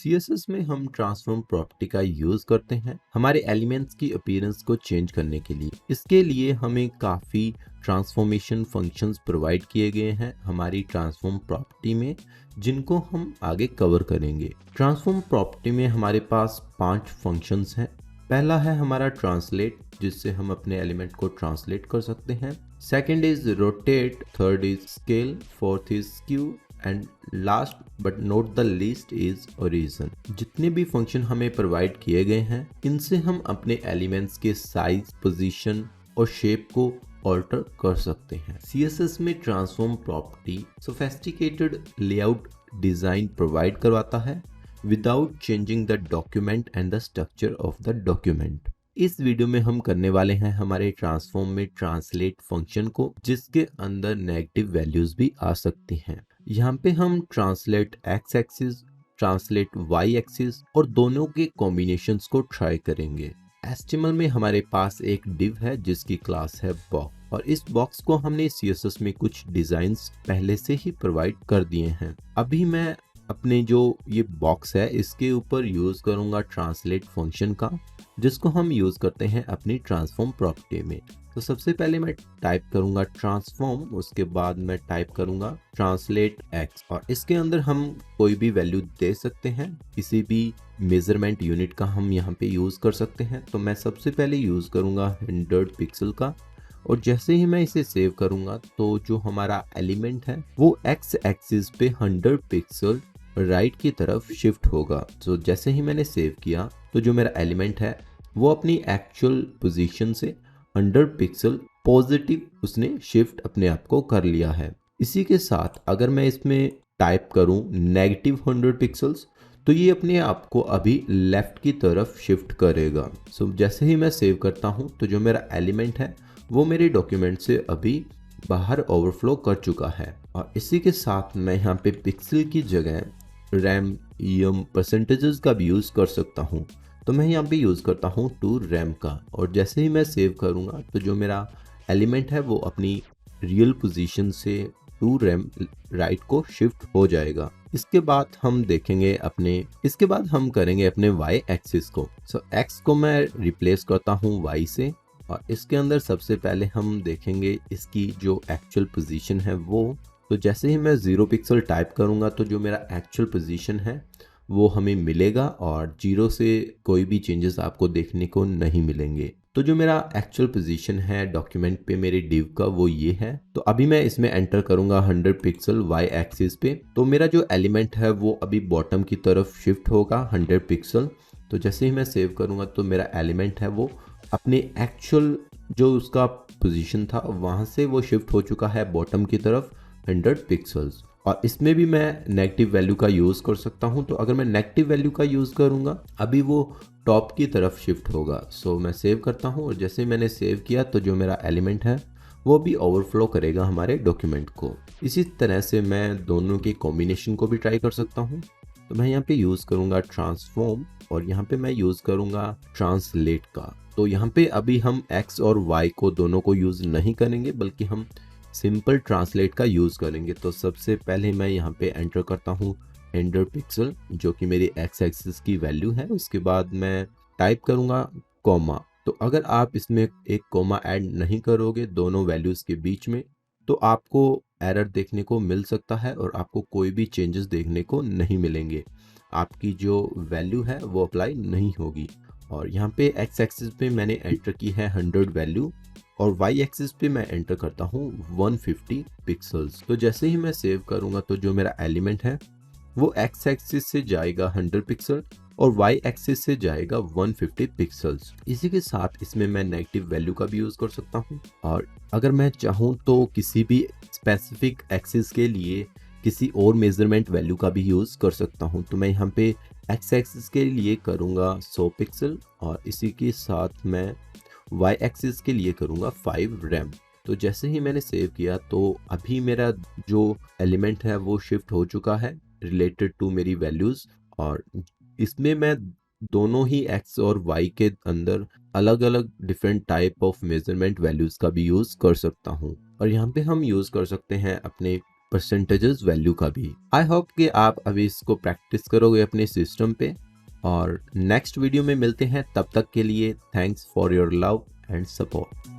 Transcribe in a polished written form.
CSS में हम transform property का यूज करते हैं हमारे एलिमेंट्स की अपीयरेंस को चेंज करने के लिए। इसके लिए हमें काफी ट्रांसफॉर्मेशन फंक्शंस प्रोवाइड किए गए हैं हमारी ट्रांसफॉर्म प्रॉपर्टी में, जिनको हम आगे कवर करेंगे। ट्रांसफॉर्म प्रॉपर्टी में हमारे पास 5 फंक्शंस हैं। पहला है हमारा ट्रांसलेट, जिससे हम अपने एलिमेंट को ट्रांसलेट कर सकते हैं। Second is rotate, third is scale, fourth is skew and last but not the least is origin. जितने भी फंक्शन हमें प्रोवाइड किए गए हैं इनसे हम अपने एलिमेंट्स के साइज, पोजीशन और शेप को ऑल्टर कर सकते हैं। सीएसएस में transform property sophisticated layout design provide करवाता है without changing the document and the structure of the document. इस वीडियो में हम करने वाले हैं हमारे ट्रांसफॉर्म में ट्रांसलेट फंक्शन को, जिसके अंदर नेगेटिव वैल्यूज भी आ सकती हैं। यहाँ पे हम translate x axis, translate y axis और दोनों के कॉम्बिनेशंस को ट्राई करेंगे। एचटीएमएल में हमारे पास एक डिव है जिसकी क्लास है बॉक्स, और इस बॉक्स को हमने सीएसएस में कुछ डिजाइन्स पहले से ही प्रोवाइड कर दिए हैं। अभी मैं अपने जो ये बॉक्स है इसके ऊपर यूज करूंगा ट्रांसलेट फंक्शन का, जिसको हम यूज करते हैं अपनी ट्रांसफॉर्म प्रॉपर्टी में। तो सबसे पहले मैं टाइप करूंगा ट्रांसफॉर्म, उसके बाद मैं टाइप करूंगा ट्रांसलेट एक्स, और इसके अंदर हम कोई भी वैल्यू दे सकते हैं। किसी भी मेजरमेंट यूनिट का हम यहाँ पे यूज कर सकते हैं। तो मैं सबसे पहले यूज करूंगा 100 पिक्सल का, और जैसे ही मैं इसे सेव करूंगा तो जो हमारा एलिमेंट है वो एक्स एक्सिस पे 100 पिक्सल राइट की तरफ शिफ्ट होगा। तो जैसे ही मैंने सेव किया तो जो मेरा एलिमेंट है वो अपनी एक्चुअल पोजीशन से 100 पिक्सल पॉजिटिव उसने शिफ्ट अपने आप को कर लिया है। इसी के साथ अगर मैं इसमें टाइप करूं नेगेटिव 100 पिक्सल्स, तो ये अपने आप को अभी लेफ्ट की तरफ शिफ्ट करेगा। सो जैसे ही मैं सेव करता हूं तो जो मेरा एलिमेंट है वो मेरे डॉक्यूमेंट से अभी बाहर ओवरफ्लो कर चुका है। और इसी के साथ मैं यहाँ पे पिक्सल की जगह रैम परसेंटेजेस का भी यूज कर सकता हूँ। तो मैं यहाँ पे यूज करता हूँ 2 रैम का, और जैसे ही मैं सेव करूँगा तो जो मेरा एलिमेंट है वो अपनी रियल पोजीशन से 2 रैम राइट को शिफ्ट हो जाएगा। इसके बाद हम करेंगे अपने y एक्सिस को। सो x को मैं रिप्लेस करता हूँ y से, और इसके अंदर सबसे पहले हम देखेंगे इसकी जो एक्चुअल पोजीशन है वो। तो जैसे ही मैं 0 पिक्सल टाइप करूंगा तो जो मेरा एक्चुअल पोजीशन है वो हमें मिलेगा, और 0 से कोई भी चेंजेस आपको देखने को नहीं मिलेंगे। तो जो मेरा एक्चुअल पोजीशन है डॉक्यूमेंट पे मेरे डिव का वो ये है। तो अभी मैं इसमें एंटर करूंगा 100 पिक्सल y एक्सिस पे, तो मेरा जो एलिमेंट है वो अभी बॉटम की तरफ शिफ्ट होगा 100 पिक्सल। तो जैसे ही मैं सेव करूंगा तो मेरा एलिमेंट है वो अपने एक्चुअल जो उसका पोजीशन था वहां से वो शिफ्ट हो चुका है बॉटम की तरफ 100 पिक्सल्स। और इसमें भी मैं नेगेटिव वैल्यू का यूज कर सकता हूं। तो अगर मैं नेगेटिव वैल्यू का यूज करूंगा अभी वो टॉप की तरफ शिफ्ट होगा। सो मैं सेव करता हूं, और जैसे मैंने सेव किया तो जो मेरा एलिमेंट है वो भी ओवरफ्लो करेगा हमारे डॉक्यूमेंट को। इसी तरह से मैं दोनों के कॉम्बिनेशन को भी ट्राई कर सकता हूँ। तो मैं यहाँ पे यूज करूंगा ट्रांसफॉर्म, और यहाँ पे मैं यूज करूंगा ट्रांसलेट का। तो यहाँ पे अभी हम x और y को दोनों को यूज नहीं करेंगे, बल्कि हम सिंपल ट्रांसलेट का यूज करेंगे। तो सबसे पहले मैं यहाँ पे एंटर करता हूँ 100 पिक्सल, जो कि मेरी x एक्सिस की वैल्यू है। उसके बाद मैं टाइप करूँगा कॉमा। तो अगर आप इसमें एक कॉमा ऐड नहीं करोगे दोनों वैल्यूज के बीच में तो आपको एरर देखने को मिल सकता है, और आपको कोई भी चेंजेस देखने को नहीं मिलेंगे। आपकी जो वैल्यू है वो अप्लाई नहीं होगी। और यहाँ पे x एक्सिस पे मैंने एंटर की है 100 वैल्यू, और y एक्सिस पे मैं एंटर करता हूँ 150 पिक्सल्स। तो जैसे ही मैं सेव करूंगा तो जो मेरा एलिमेंट है वो x एक्सिस से जाएगा 100 पिक्सल और y एक्सिस से जाएगा 150 पिक्सल्स। इसी के साथ इसमें मैं नेगेटिव वैल्यू का भी यूज कर सकता हूँ, और अगर मैं चाहूँ तो किसी भी स्पेसिफिक एक्सिस के लिए किसी और मेजरमेंट वैल्यू का भी यूज कर सकता हूँ। तो मैं यहाँ पे x एक्सिस के लिए करूँगा 100 पिक्सल, और इसी के साथ मैं y एक्सिस के लिए करूँगा 5 रैम। तो जैसे ही मैंने सेव किया तो अभी मेरा जो एलिमेंट है वो शिफ्ट हो चुका है रिलेटेड टू मेरी वैल्यूज, और इसमें मैं दोनों ही x और y के अंदर अलग अलग different type of measurement values का भी यूज कर सकता हूँ। और यहाँ पे हम यूज कर सकते हैं अपने परसेंटेजेस वैल्यू का भी। आई होप कि आप अभी इसको प्रैक्टिस करोगे अपने सिस्टम पे, और नेक्स्ट वीडियो में मिलते हैं। तब तक के लिए thanks for your love and support.